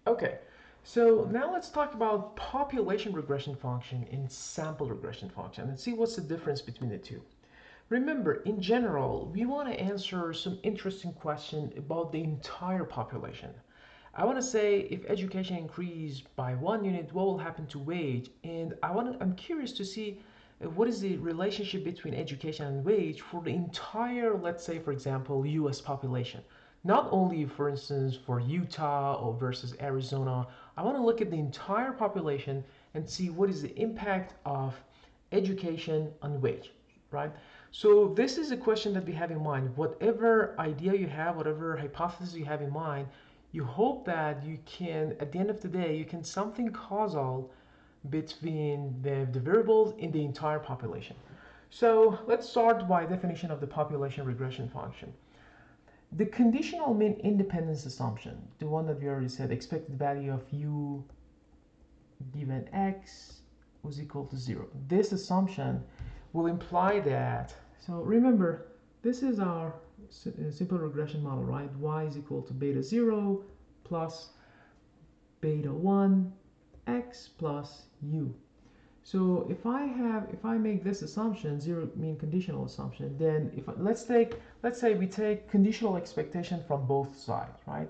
Okay, so now let's talk about population regression function and sample regression function and see what's the difference between the two. Remember, in general, we want to answer some interesting question about the entire population. I want to say if education increased by 1 unit, what will happen to wage? And I'm curious to see what is the relationship between education and wage for the entire, let's say, for example, US population. Not only, for instance, for Utah or versus Arizona. I want to look at the entire population and see what is the impact of education on wage, right? So this is a question that we have in mind. Whatever idea you have, whatever hypothesis you have in mind, you hope that you can, at the end of the day, you can something causal between the variables in the entire population. So let's start by definition of the population regression function. The conditional mean independence assumption, the one that we already said, expected value of u given x was equal to 0. This assumption will imply that, so remember, this is our simple regression model, right? Y is equal to beta 0 plus beta 1 x plus u. So if I make this assumption, 0 mean conditional assumption, then let's say we take conditional expectation from both sides, right?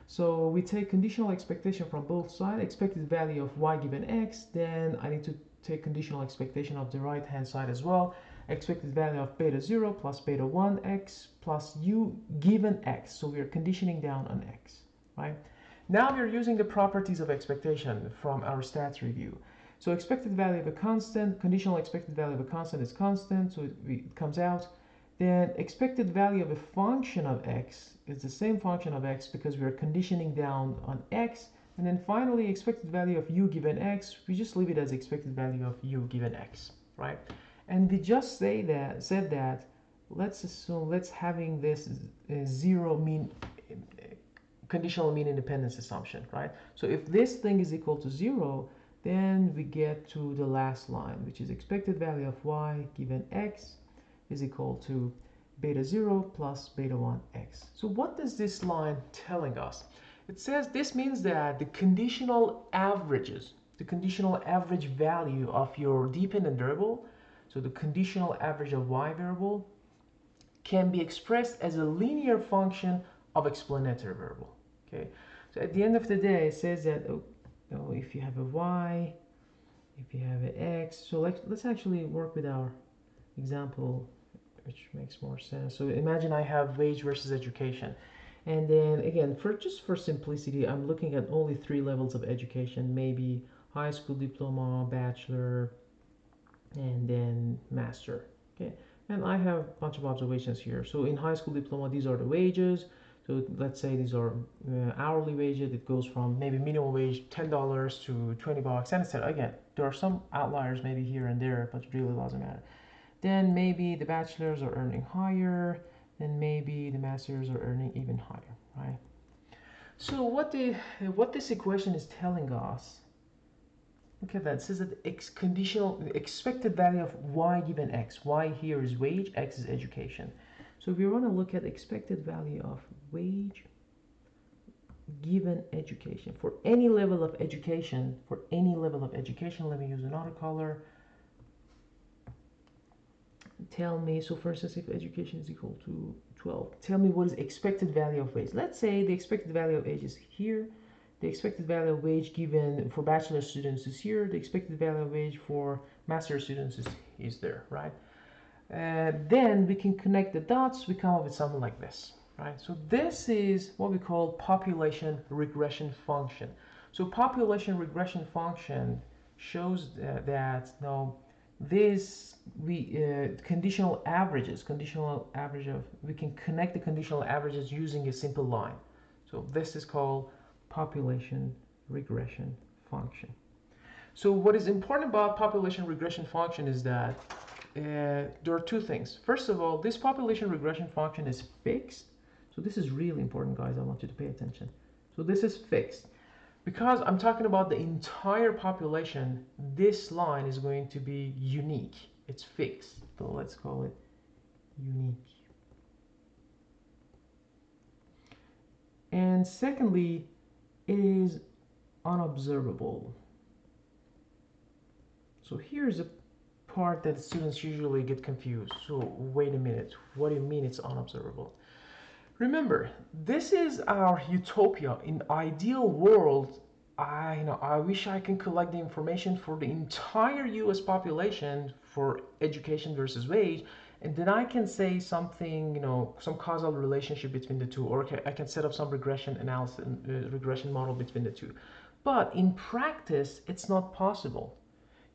So we take conditional expectation from both sides, expected value of y given x, then I need to take conditional expectation of the right hand side as well, expected value of beta 0 plus beta 1 x plus u given x. So we are conditioning down on x, right? Now we're using the properties of expectation from our stats review. So expected value of a constant, conditional expected value of a constant is constant, so it comes out. Then expected value of a function of x is the same function of x because we are conditioning down on x. And then finally, expected value of u given x, we just leave it as expected value of u given x, right? And we just said that, let's assume, let's having this 0 mean conditional mean independence assumption, right? So if this thing is equal to 0, then we get to the last line, which is expected value of y given x is equal to beta 0 plus beta 1 x. So what is this line telling us? It says this means that the conditional averages, the conditional average value of your dependent variable, so the conditional average of y variable, can be expressed as a linear function of explanatory variable. Okay, so at the end of the day, it says that if you have a y, if you have an x, so let's actually work with our example, which makes more sense. So imagine I have wage versus education, and then again, just for simplicity, I'm looking at only 3 levels of education, maybe high school diploma, bachelor, and then master. Okay, and I have a bunch of observations here. So in high school diploma, these are the wages. So let's say these are hourly wages. It goes from maybe minimum wage $10 to $20, and etc. Again, there are some outliers maybe here and there, but it really doesn't matter. Then maybe the bachelors are earning higher, and maybe the masters are earning even higher, right? So what this equation is telling us, look at that. It says that conditional expected value of y given x. Y here is wage, x is education. So if we want to look at expected value of wage given education for any level of education, let me use another color. Tell me, so for instance, if education is equal to 12, tell me what is expected value of wage. Let's say the expected value of wage is here. The expected value of wage given for bachelor students is here. The expected value of wage for master students is there, right? Then we can connect the dots. We come up with something like this, right? So this is what we call population regression function. So population regression function shows that no, this conditional averages, we can connect the conditional averages using a simple line. So this is called population regression function. So what is important about population regression function is that there are 2 things. First of all, this population regression function is fixed. So this is really important, guys. I want you to pay attention. So this is fixed. Because I'm talking about the entire population, this line is going to be unique. It's fixed. So let's call it unique. And secondly, it is unobservable. So here's a part that students usually get confused. So wait a minute, what do you mean it's unobservable? Remember, this is our utopia. In ideal world, I wish I can collect the information for the entire US population for education versus wage, and then I can say something, some causal relationship between the two, or I can set up some regression analysis, regression model between the two. But in practice, it's not possible.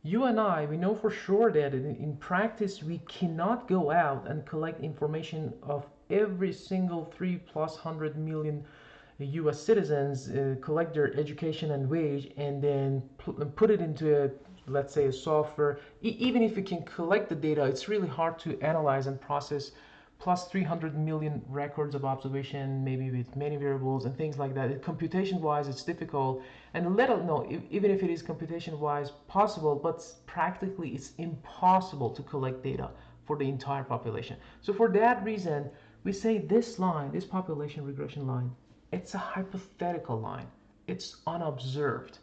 You and I, we know for sure that in practice we cannot go out and collect information of every single 3+ hundred million US citizens, collect their education and wage, and then put it into a, let's say, a software. Even if we can collect the data, it's really hard to analyze and process plus 300 million records of observation, maybe with many variables and things like that. Computation wise, it's difficult, and let us know, even if it is computation wise possible, but practically it's impossible to collect data for the entire population. So for that reason, we say this line, this population regression line, it's a hypothetical line. It's unobserved.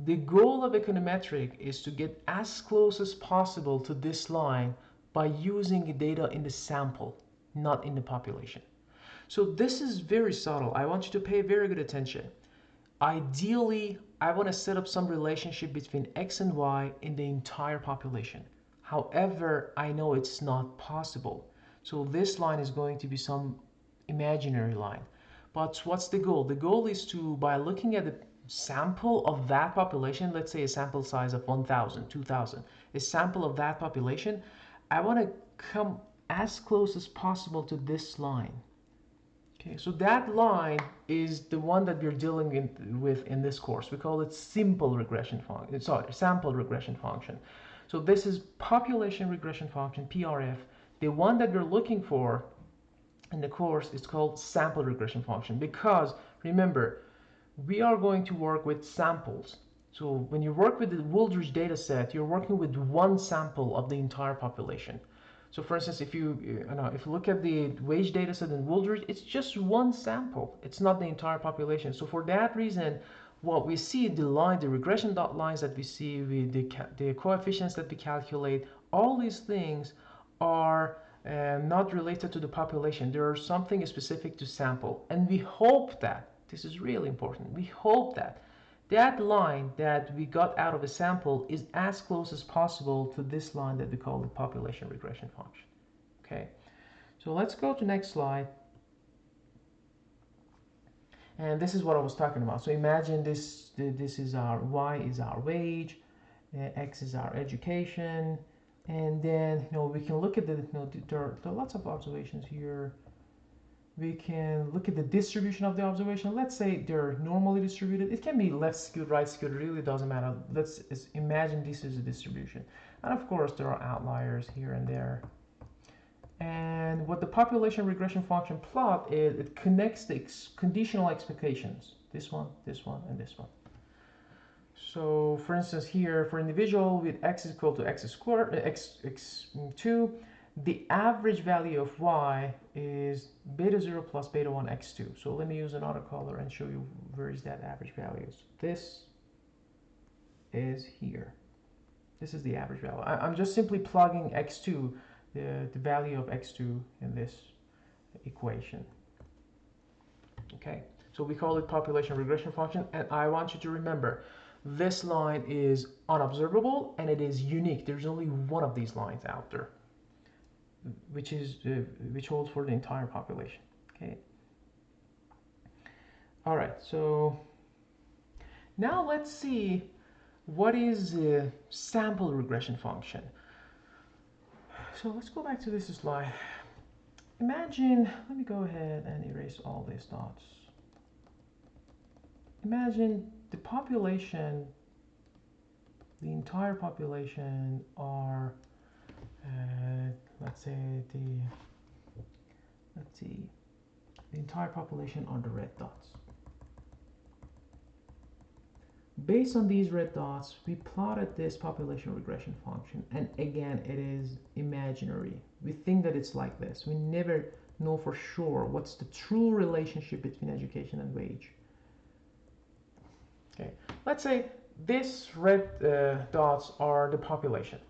The goal of econometric is to get as close as possible to this line by using data in the sample, not in the population. So this is very subtle. I want you to pay very good attention. Ideally, I want to set up some relationship between X and Y in the entire population. However, I know it's not possible. So this line is going to be some imaginary line. But what's the goal? The goal is to, by looking at the sample of that population, let's say a sample size of 1,000, 2,000, a sample of that population, I want to come as close as possible to this line. Okay, so that line is the one that we're dealing with in this course. We call it simple regression function. Sorry, sample regression function. So this is population regression function, PRF. The one that we're looking for in the course is called sample regression function, because remember, we are going to work with samples. So when you work with the Wooldridge data set, you're working with one sample of the entire population. So for instance, if you look at the wage data set in Wooldridge, it's just one sample. It's not the entire population. So for that reason, what we see, the regression dot lines that we see, with the coefficients that we calculate, all these things are not related to the population. There are something specific to sample. And we hope that, this is really important, we hope that that line that we got out of a sample is as close as possible to this line that we call the population regression function. Okay, so let's go to next slide. And this is what I was talking about. So imagine this is our Y is our wage, X is our education, and then we can look at the there are lots of observations here. We can look at the distribution of the observation. Let's say they're normally distributed. It can be left skewed, right skewed, it really doesn't matter. Let's imagine this is a distribution. And of course, there are outliers here and there. And what the population regression function plot is, it connects the conditional expectations. This one, and this one. So for instance, here for individual with x is equal to x squared, x2, the average value of y is beta 0 plus beta 1 x2. So let me use another color and show you where is that average value. This is here. This is the average value. I'm just simply plugging x2, the value of x2 in this equation. Okay, so we call it population regression function, and I want you to remember this line is unobservable and it is unique. There's only one of these lines out there, which holds for the entire population. Okay. All right. So now let's see what is a sample regression function. So let's go back to this slide. Imagine, let me go ahead and erase all these dots. Imagine the population, the entire population are, let's say the entire population are the red dots. Based on these red dots, we plotted this population regression function, and again, it is imaginary. We think that it's like this. We never know for sure what's the true relationship between education and wage. Okay, Let's say these red dots are the population.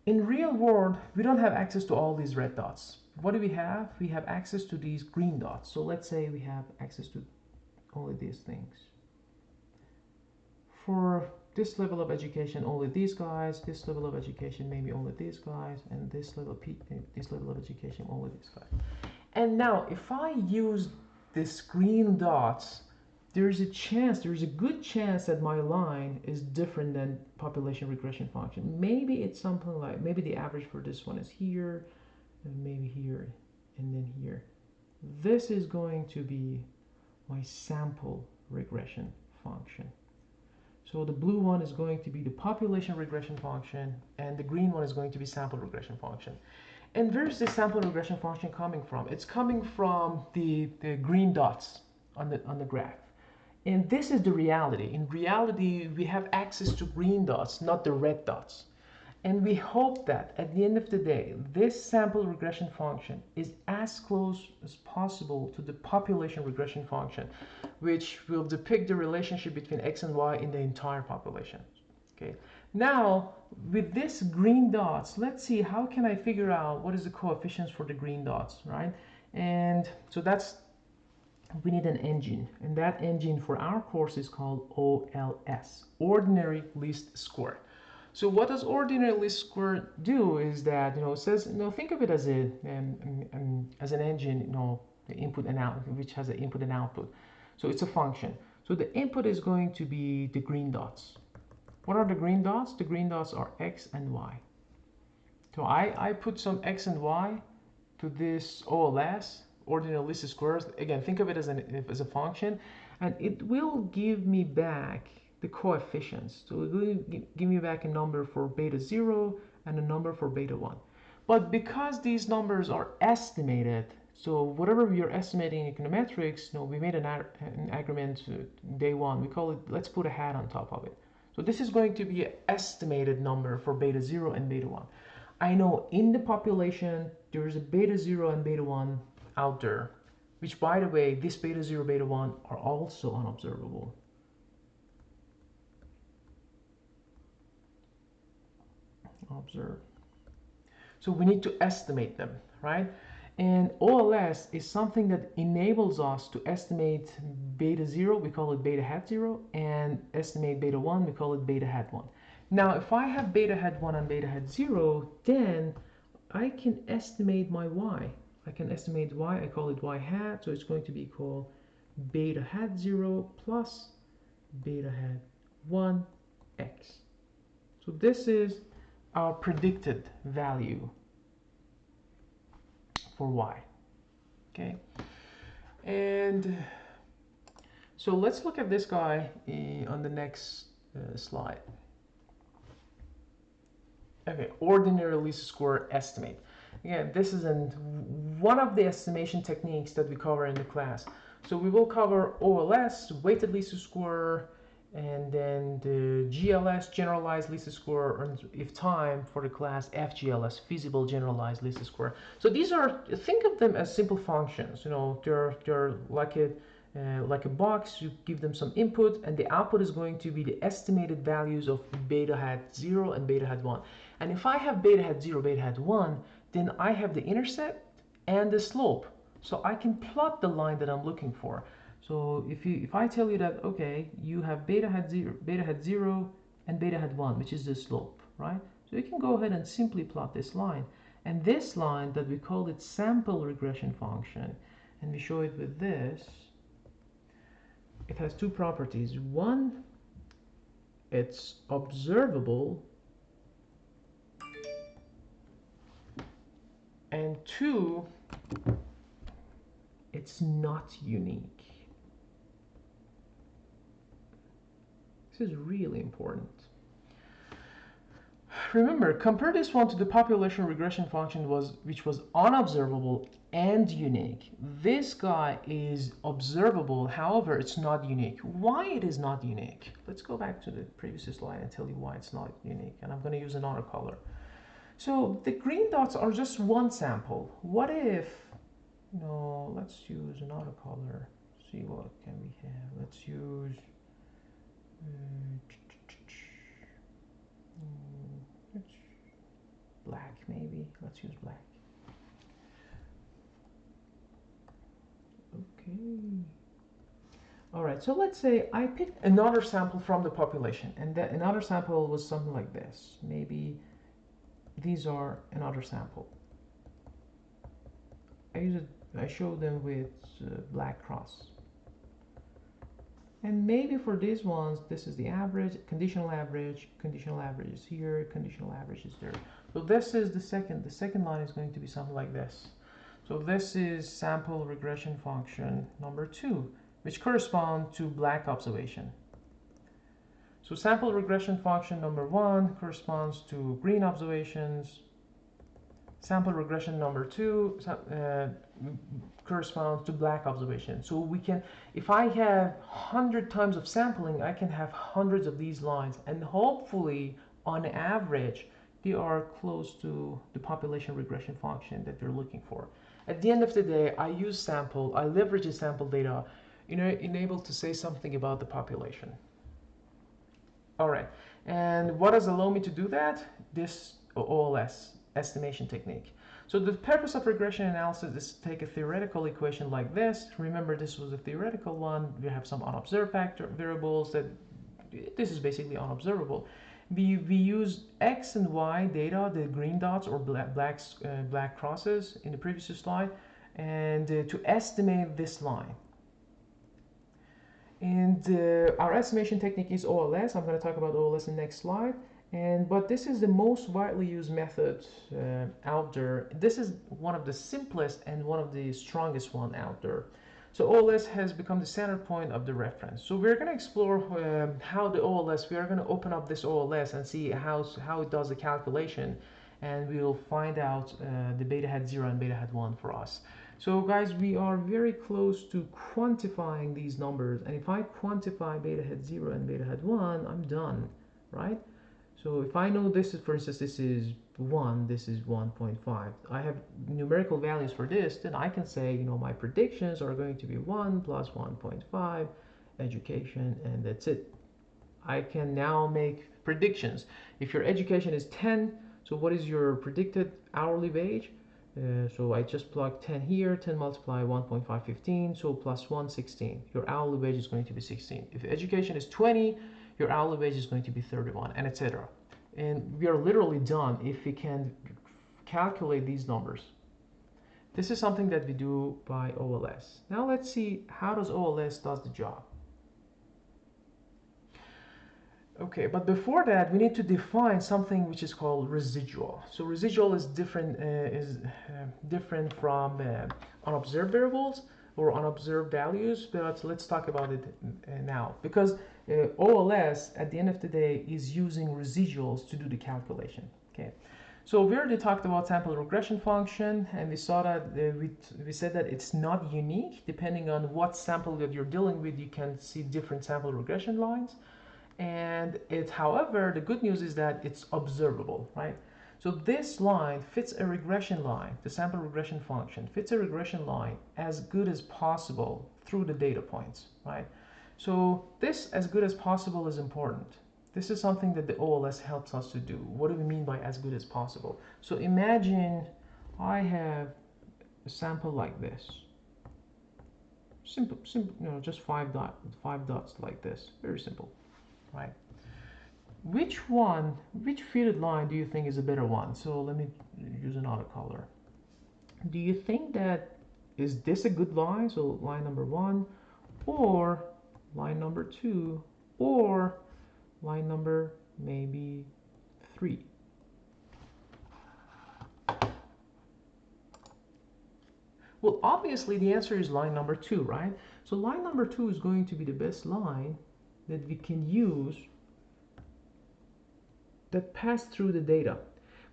In real world, we don't have access to all these red dots. What do we have? We have access to these green dots. So let's say we have access to only these things. For this level of education, only these guys. This level of education, maybe only these guys. And this level of education, only these guys. And now, if I use this green dots, there's a good chance that my line is different than population regression function. Maybe it's something like, maybe the average for this one is here, and maybe here, and then here. This is going to be my sample regression function. So the blue one is going to be the population regression function, and the green one is going to be sample regression function. And where's the sample regression function coming from? It's coming from the green dots on the graph. And this is the reality. In reality, we have access to green dots, not the red dots. And we hope that at the end of the day, this sample regression function is as close as possible to the population regression function, which will depict the relationship between x and y in the entire population. Okay. Now, with this green dots, let's see how can I figure out what is the coefficients for the green dots, right? And so we need an engine, and that engine for our course is called OLS, Ordinary Least Square. So what does ordinary least square do is that, it says, think of it as as an engine, the input and out, which has an input and output. So it's a function. So the input is going to be the green dots. What are the green dots? The green dots are x and y. So I put some x and y to this OLS, ordinary least squares. Again, think of it as a function, and it will give me back the coefficients. So it will give me back a number for beta 0 and a number for beta 1. But because these numbers are estimated, so whatever we are estimating in econometrics, we made an agreement day one. We call it, let's put a hat on top of it. So this is going to be an estimated number for beta 0 and beta 1. I know in the population there is a beta 0 and beta 1 out there, which, by the way, this beta 0, beta 1 are also unobservable. Observe. So we need to estimate them, right? And OLS is something that enables us to estimate beta 0, we call it beta hat 0, and estimate beta 1, we call it beta hat 1. Now, if I have beta hat 1 and beta hat 0, then I can estimate my y. I can estimate y, I call it y hat, so it's going to be called beta hat 0 plus beta hat 1 x. So this is our predicted value for y. Okay, and so let's look at this guy on the next slide. Okay, ordinary least square estimate. Again, this is one of the estimation techniques that we cover in the class. So we will cover OLS, weighted least square, and then the GLS, generalized least square, or if time for the class, FGLS, feasible generalized least square. So these are, think of them as simple functions. They're like a box. You give them some input, and the output is going to be the estimated values of beta hat 0 and beta hat 1. And if I have beta hat 0, beta hat 1, then I have the intercept and the slope. So I can plot the line that I'm looking for. So if I tell you that, okay, you have beta hat 0 and beta hat 1, which is the slope, right? So you can go ahead and simply plot this line. And this line that we call it sample regression function, and we show it with this, it has two properties. One, it's observable, and two, it's not unique. This is really important. Remember, compare this one to the population regression function which was unobservable and unique. This guy is observable, however, it's not unique. Why it is not unique? Let's go back to the previous slide and tell you why it's not unique. And I'm going to use another color. So the green dots are just one sample. What if, let's use another color. See what can we have. Let's use let's use black. Okay. All right, so let's say I picked another sample from the population, and that another sample was something like this. Maybe these are another sample. I show them with black cross. And maybe for these ones, this is the average, conditional average is here, conditional average is there. So this is the second line is going to be something like this. So this is sample regression function number 2, which corresponds to black observation. So sample regression function number 1 corresponds to green observations. Sample regression number 2 corresponds to black observation. So we can, if I have 100 times of sampling, I can have hundreds of these lines, and hopefully on average they are close to the population regression function that we're looking for. At the end of the day, I leverage the sample data, enabled to say something about the population. All right, and what does allow me to do that? This OLS estimation technique. So the purpose of regression analysis is to take a theoretical equation like this. Remember, this was a theoretical one. We have some unobserved variables that this is basically unobservable. We use X and Y data, the green dots or black crosses in the previous slide, and to estimate this line. And our estimation technique is OLS. I'm going to talk about OLS in the next slide. But this is the most widely used method out there. This is one of the simplest and one of the strongest one out there. So OLS has become the center point of the reference. So we're going to explore how the OLS, we are going to open up this OLS and see how it does the calculation, and we'll find out the beta hat 0 and beta hat 1 for us. So guys, we are very close to quantifying these numbers, and if I quantify beta hat 0 and beta hat 1, I'm done, right? So if I know this is, for instance, this is 1, this is 1.5, I have numerical values for this, then I can say, my predictions are going to be 1 plus 1.5, education, and that's it. I can now make predictions. If your education is 10, so what is your predicted hourly wage? So I just plug 10 here, 10 multiply 1.5, 15, so plus 1, 16. Your hourly wage is going to be 16. If education is 20, your hourly wage is going to be 31, and etc. And we are literally done if we can calculate these numbers. This is something that we do by OLS. Now let's see how does OLS does the job. Okay, but before that, we need to define something which is called residual. So residual is different from unobserved variables or unobserved values, but let's talk about it now, because OLS at the end of the day is using residuals to do the calculation. Okay, so we already talked about sample regression function, and we saw that we said that it's not unique. Depending on what sample that you're dealing with, you can see different sample regression lines. And however, the good news is that it's observable, right? So this line fits a regression line. The sample regression function fits a regression line as good as possible through the data points, right? So this as good as possible is important. This is something that the OLS helps us to do. What do we mean by as good as possible? So imagine I have a sample like this. Simple, just 5 dots like this. Very simple. Right? Which fitted line do you think is a better one? So let me use another color. Do you think that is this a good line? So line number 1, or line number 2, or line number maybe 3? Well, obviously the answer is line number 2, right? So line number 2 is going to be the best line that we can use that pass through the data.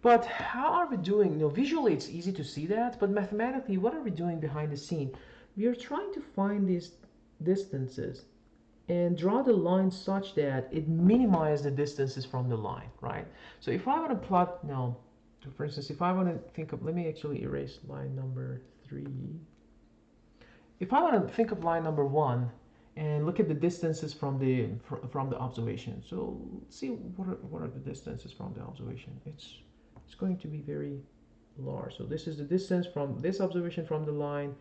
But how are we doing? Visually it's easy to see that, but mathematically, what are we doing behind the scene? We are trying to find these distances and draw the line such that it minimizes the distances from the line, right? So if I want to plot now, for instance, if I want to think of, let me actually erase line number 3. If I want to think of line number 1, and look at the distances from the observation. So let's see what are the distances from the observation. It's going to be very large. So this is the distance from this observation from the line,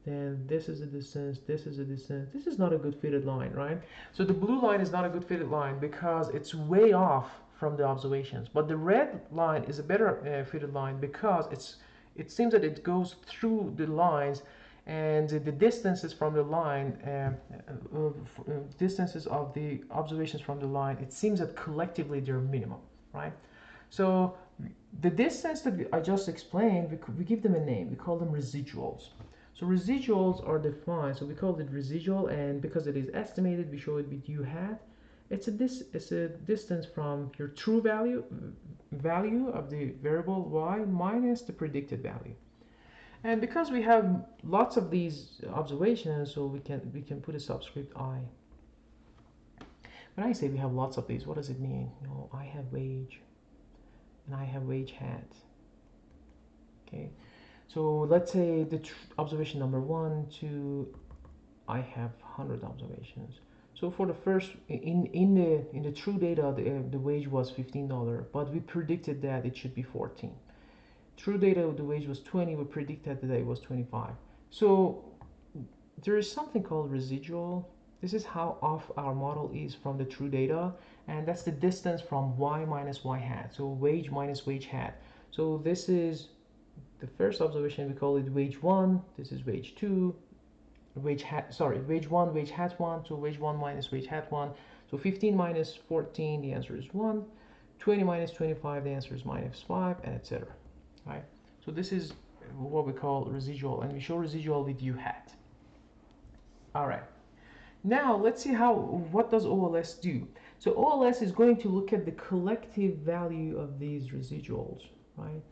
then this is the distance, this is the distance. This is not a good fitted line, right? So the blue line is not a good fitted line because it's way off from the observations. But the red line is a better fitted line because it seems that it goes through the lines, and the distances from the line, distances of the observations from the line, it seems that collectively they're minimum, right? So the distance that I just explained, we give them a name. We call them residuals. So residuals are defined. So we call it residual, and because it is estimated, we show it with u hat. It's a distance from your true value of the variable y minus the predicted value. And because we have lots of these observations, so we can put a subscript I. When I say we have lots of these, what does it mean? You know, I have wage, and I have wage hat. Okay, so let's say the observation number 1, 2, I have 100 observations. So for the first, in the true data, the wage was $15, but we predicted that it should be 14. True data, the wage was 20. We predicted that it was 25. So there is something called residual. This is how off our model is from the true data, and that's the distance from y minus y hat. So wage minus wage hat. So this is the first observation. We call it wage 1. This is wage 2. Wage 1, wage hat 1. So wage 1 minus wage hat 1. So 15 minus 14, the answer is 1. 20 minus 25, the answer is minus 5, and etc. Right? So this is what we call residual, and we show residual with u hat. All right. Now let's see what does OLS do. So OLS is going to look at the collective value of these residuals, right?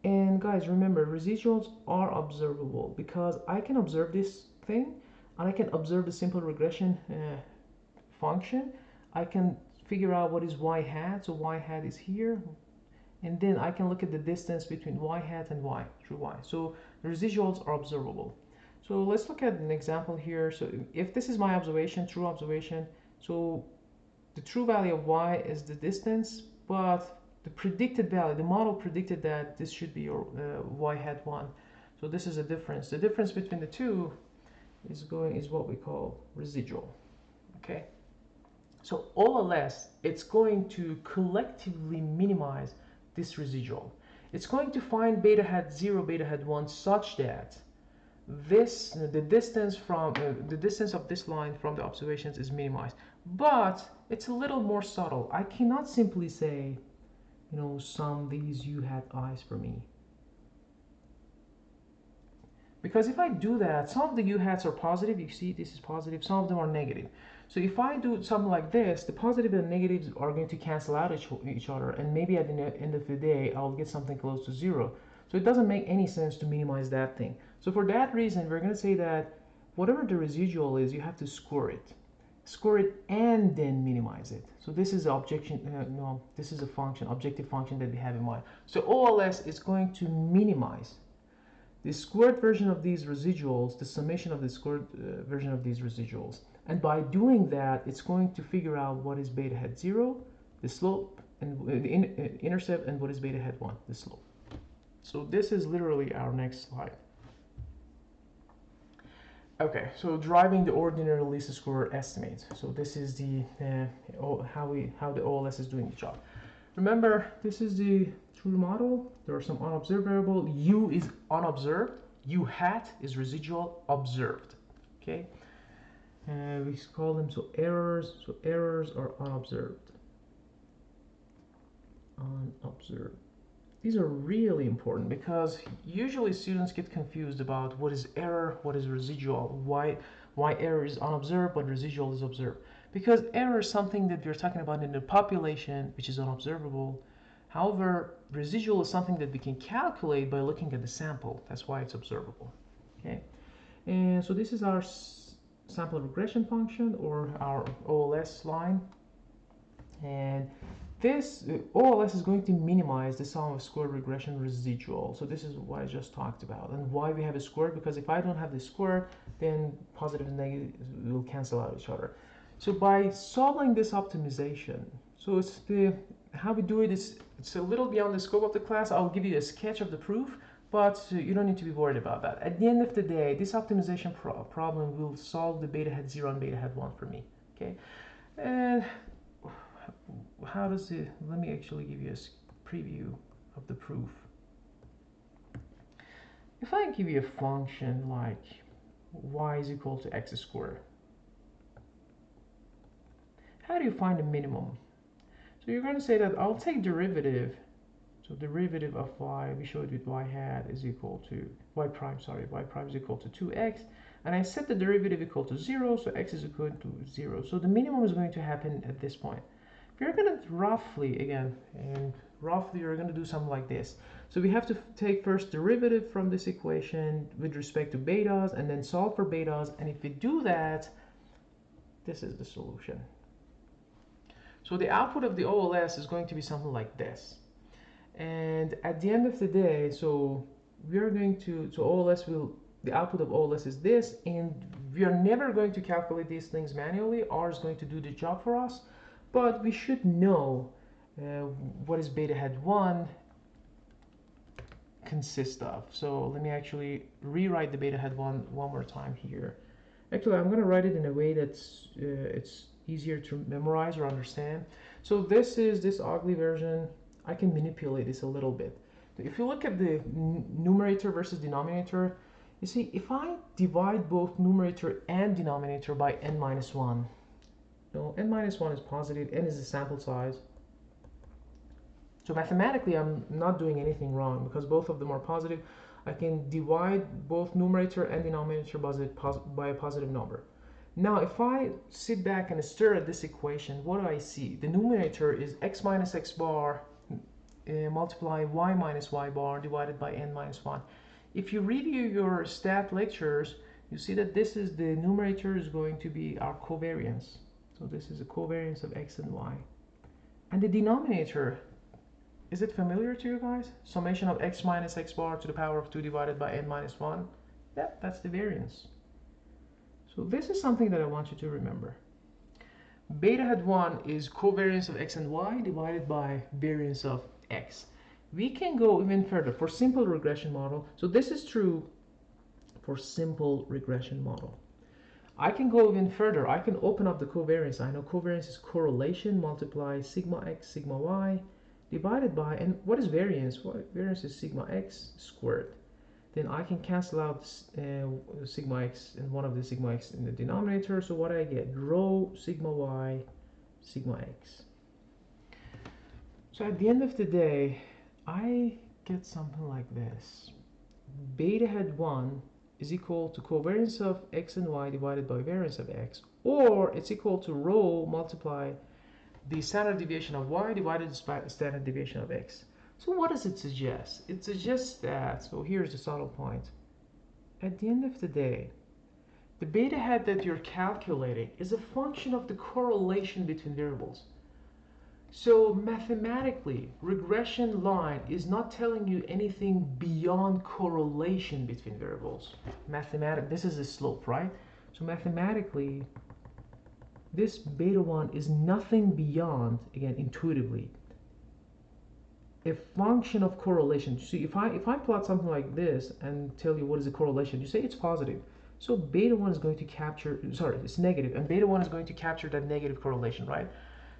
And guys, remember, residuals are observable because I can observe this thing, and I can observe the simple regression function. I can figure out what is y hat. So y hat is here. And then I can look at the distance between y hat and y, true y. So the residuals are observable. So let's look at an example here. So if this is my observation, true observation, so the true value of y is the distance, but the predicted value, the model predicted that this should be your y hat 1. So this is a difference. The difference between the two is what we call residual. Okay. So OLS, it's going to collectively minimize this residual. It's going to find beta hat 0, beta hat 1 such that the distance of this line from the observations is minimized. But it's a little more subtle. I cannot simply say, you know, sum these u hat i's for me. Because if I do that, some of the u hats are positive. You see, this is positive. Some of them are negative. So if I do something like this, the positive and negatives are going to cancel out each other, and maybe at the end of the day, I'll get something close to 0. So it doesn't make any sense to minimize that thing. So for that reason, we're going to say that whatever the residual is, you have to score it. Score it and then minimize it. So this is this is a function, objective function that we have in mind. So OLS is going to minimize the squared version of these residuals, the summation of the squared version of these residuals. And by doing that, it's going to figure out what is beta hat 0, the slope, and the intercept, and what is beta hat 1, the slope. So this is literally our next slide. Okay, so deriving the ordinary least square estimate. So this is the how the OLS is doing the job. Remember, this is the true model. There are some unobserved variable. U is unobserved. U hat is residual observed. Okay. We call them errors. So errors are unobserved. Unobserved. These are really important because usually students get confused about what is error, what is residual, why error is unobserved but residual is observed. Because error is something that we're talking about in the population, which is unobservable. However, residual is something that we can calculate by looking at the sample. That's why it's observable. Okay, and so this is our sample regression function, or our OLS line, and this OLS is going to minimize the sum of squared regression residual. So this is what I just talked about, and why we have a square, because if I don't have the square, then positive and negative will cancel out each other. So by solving this optimization, so it's how we do it is it's a little beyond the scope of the class. I'll give you a sketch of the proof, but you don't need to be worried about that. At the end of the day, this optimization problem will solve the beta hat 0 and beta hat 1 for me. Okay, and how does it? Let me actually give you a preview of the proof. If I give you a function like y is equal to x squared, how do you find the minimum? So you're going to say that I'll take derivative. So derivative of y, we showed with y hat is equal to y prime, sorry, y prime is equal to 2x, and I set the derivative equal to 0, so x is equal to 0. So the minimum is going to happen at this point. We're going to roughly, again, and roughly you're going to do something like this. So we have to take first derivative from this equation with respect to betas, and then solve for betas, and if we do that, this is the solution. So the output of the OLS is going to be something like this. And at the end of the day, so we're going to, so OLS will, the output of OLS is this, and we are never going to calculate these things manually. R is going to do the job for us, but we should know what is beta hat 1 consist of. So let me actually rewrite the beta hat 1 more time here. Actually, I'm going to write it in a way that's it's easier to memorize or understand. So this is this ugly version. I can manipulate this a little bit. If you look at the numerator versus denominator, you see if I divide both numerator and denominator by n minus 1, no, n minus 1 is positive, n is the sample size. So mathematically I'm not doing anything wrong because both of them are positive. I can divide both numerator and denominator by a positive number. Now, if I sit back and stare at this equation, what do I see? The numerator is x minus x bar multiply y minus y bar divided by n minus 1. If you review your stat lectures, you see that this is the numerator is going to be our covariance. So this is a covariance of x and y. And the denominator, is it familiar to you guys? Summation of x minus x bar to the power of 2 divided by n minus 1. Yep, that's the variance. So this is something that I want you to remember. Beta hat 1 is covariance of x and y divided by variance of x. We can go even further for simple regression model. So this is true for simple regression model. I can go even further. I can open up the covariance. I know covariance is correlation multiply sigma x sigma y divided by, and what is variance? Well, variance is sigma x squared. Then I can cancel out sigma x and one of the sigma x in the denominator. So what I get? Rho sigma y sigma x. So at the end of the day, I get something like this. Beta hat 1 is equal to covariance of x and y divided by variance of x, or it's equal to rho multiply the standard deviation of y divided by the standard deviation of x. So what does it suggest? It suggests that, so here's the subtle point. At the end of the day, the beta hat that you're calculating is a function of the correlation between variables. So mathematically, regression line is not telling you anything beyond correlation between variables. This is a slope, right? So mathematically, this beta 1 is nothing beyond, again, intuitively, a function of correlation. See, if I plot something like this and tell you what is the correlation, you say it's positive. So beta 1 is going to capture, sorry, it's negative, and beta 1 is going to capture that negative correlation, right?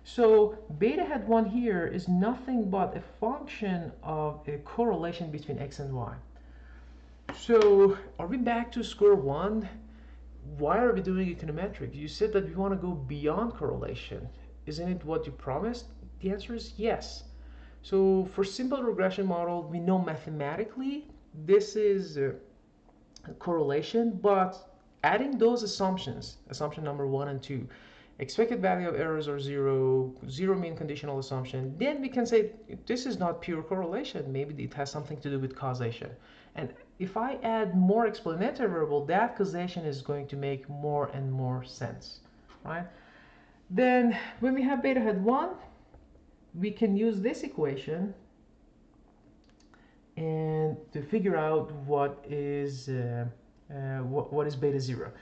So beta hat 1 here is nothing but a function of a correlation between x and y. So are we back to square one? Why are we doing econometric? You said that we want to go beyond correlation. Isn't it what you promised? The answer is yes. So for simple regression model, we know mathematically this is a correlation, but adding those assumptions, assumption number 1 and 2, expected value of errors are 0, 0 mean conditional assumption, then we can say this is not pure correlation. Maybe it has something to do with causation. And if I add more explanatory variable, that causation is going to make more and more sense, right? Then when we have beta hat 1, we can use this equation and to figure out what is beta 0,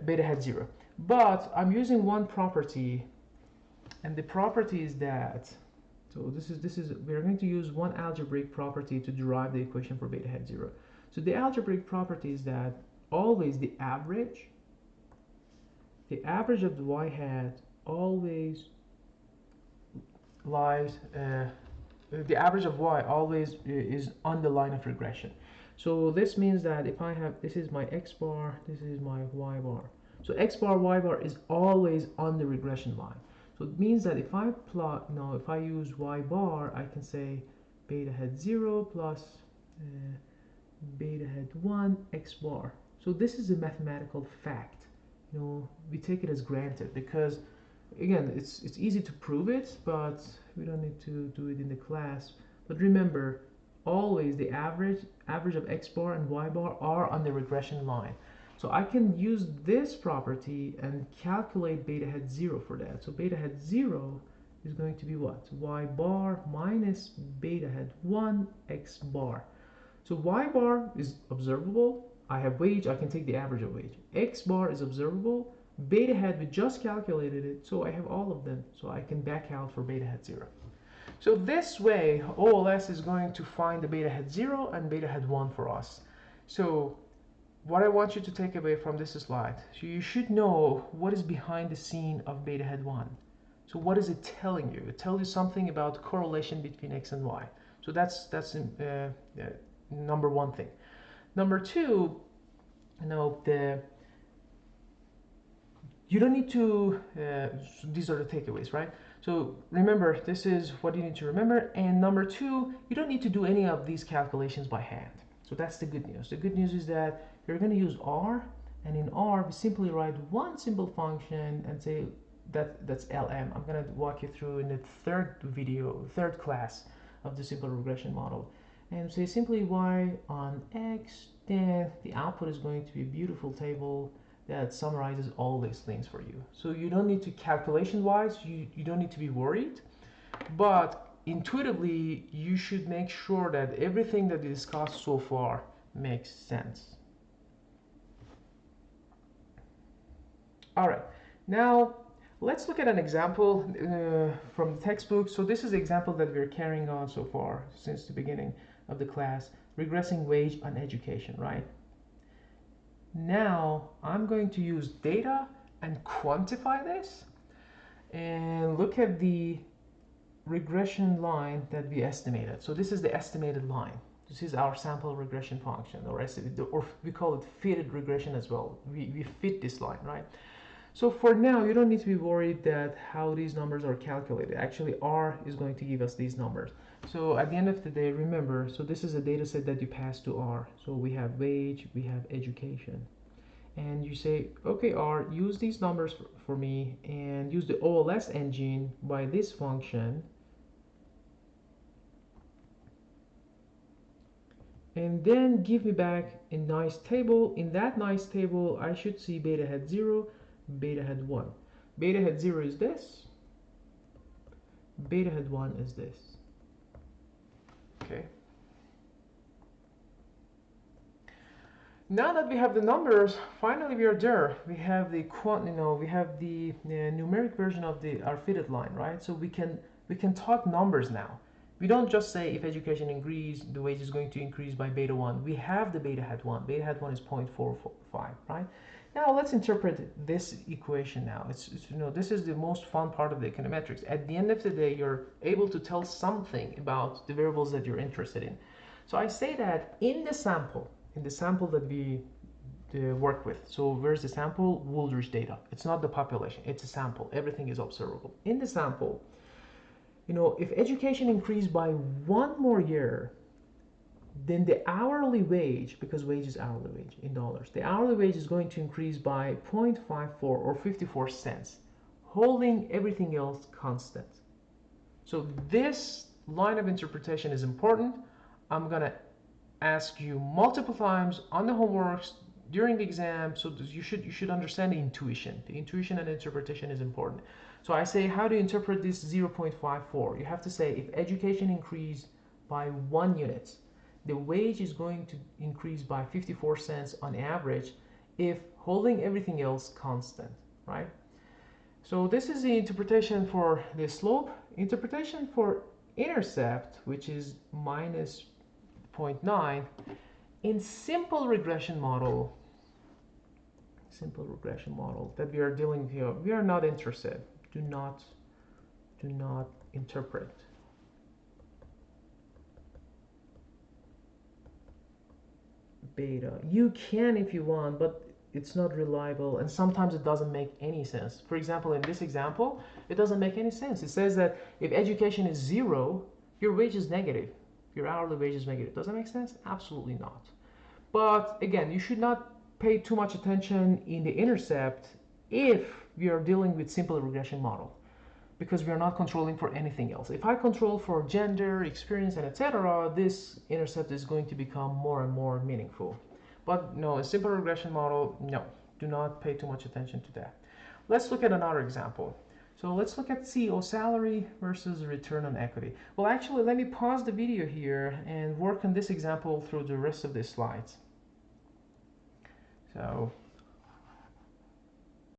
beta hat 0. But I'm using one property, and the property is that, So we're going to use one algebraic property to derive the equation for beta hat 0. So the algebraic property is that always the average of the y hat always lies, the average of y always is on the line of regression. So this means that if I have, this is my x bar, this is my y bar. So x bar, y bar is always on the regression line. So it means that if I plot, if I use y bar, I can say beta hat 0 plus beta hat 1 x bar. So this is a mathematical fact. We take it as granted because, again, it's easy to prove it, but we don't need to do it in the class. But remember, always the average of x bar and y bar are on the regression line. So I can use this property and calculate beta hat 0 for that. So beta hat 0 is going to be what? Y bar minus beta hat 1 x bar. So y bar is observable. I have wage, I can take the average of wage. X bar is observable. Beta hat, we just calculated it, so I have all of them. So I can back out for beta hat 0. So this way, OLS is going to find the beta hat 0 and beta hat 1 for us. So what I want you to take away from this slide, so you should know what is behind the scene of beta hat 1. So what is it telling you? It tells you something about correlation between x and y. So that's number one thing. Number two, you don't need to, these are the takeaways, right? So remember, this is what you need to remember. And number two, you don't need to do any of these calculations by hand. So that's the good news. The good news is that you're going to use R, and in R, we simply write one simple function and say that's LM. I'm going to walk you through in the third class of the simple regression model. And say simply y on x, then the output is going to be a beautiful table that summarizes all these things for you. So you don't need to, calculation-wise, you don't need to be worried, but intuitively, you should make sure that everything that we discussed so far makes sense. All right, now let's look at an example from the textbook. So this is the example that we're carrying on so far since the beginning of the class, regressing wage on education, right? Now I'm going to use data and quantify this and look at the regression line that we estimated. So this is the estimated line. This is our sample regression function, or we call it fitted regression as well. We fit this line, right? So for now, you don't need to be worried that how these numbers are calculated. Actually, R is going to give us these numbers. So at the end of the day, remember, so this is a data set that you pass to R. So we have wage, we have education. And you say, okay, R, use these numbers for me and use the OLS engine by this function. And then give me back a nice table. In that nice table, I should see beta hat 0, beta hat 1. Beta hat 0 is this. Beta hat 1 is this. Okay. Now that we have the numbers, finally we are there. We have the numeric version of our fitted line, right? So we can talk numbers now. We don't just say if education increases, the wage is going to increase by beta 1. We have the beta hat 1. Beta hat 1 is 0.445, right? Now let's interpret this equation now. This is the most fun part of the econometrics. At the end of the day, you're able to tell something about the variables that you're interested in. So I say that in the sample that we work with. So where's the sample? Wooldridge data. It's not the population, it's a sample. Everything is observable. In the sample, if education increased by 1 more year, then the hourly wage, because wage is hourly wage in dollars, the hourly wage is going to increase by 0.54 or 54 cents, holding everything else constant. So this line of interpretation is important. I'm gonna ask you multiple times on the homeworks during the exam, so you should understand the intuition. The intuition and interpretation is important. So I say, how do you interpret this 0.54? You have to say, if education increased by 1 unit, the wage is going to increase by 54 cents on average if holding everything else constant, right? So this is the interpretation for the slope. Interpretation for intercept, which is minus 0.9, in simple regression model that we are dealing with here, we are not interested. Do not interpret. Beta. You can if you want, but it's not reliable, and sometimes it doesn't make any sense. For example, in this example, it doesn't make any sense. It says that if education is 0, your wage is negative. Your hourly wage is negative. Does that make sense? Absolutely not. But again, you should not pay too much attention in the intercept if we are dealing with simple regression model, because we are not controlling for anything else. If I control for gender, experience, and etc., this intercept is going to become more and more meaningful. But no, a simple regression model, no, do not pay too much attention to that. Let's look at another example. So let's look at CEO salary versus return on equity. Well, actually, let me pause the video here and work on this example through the rest of the slides. So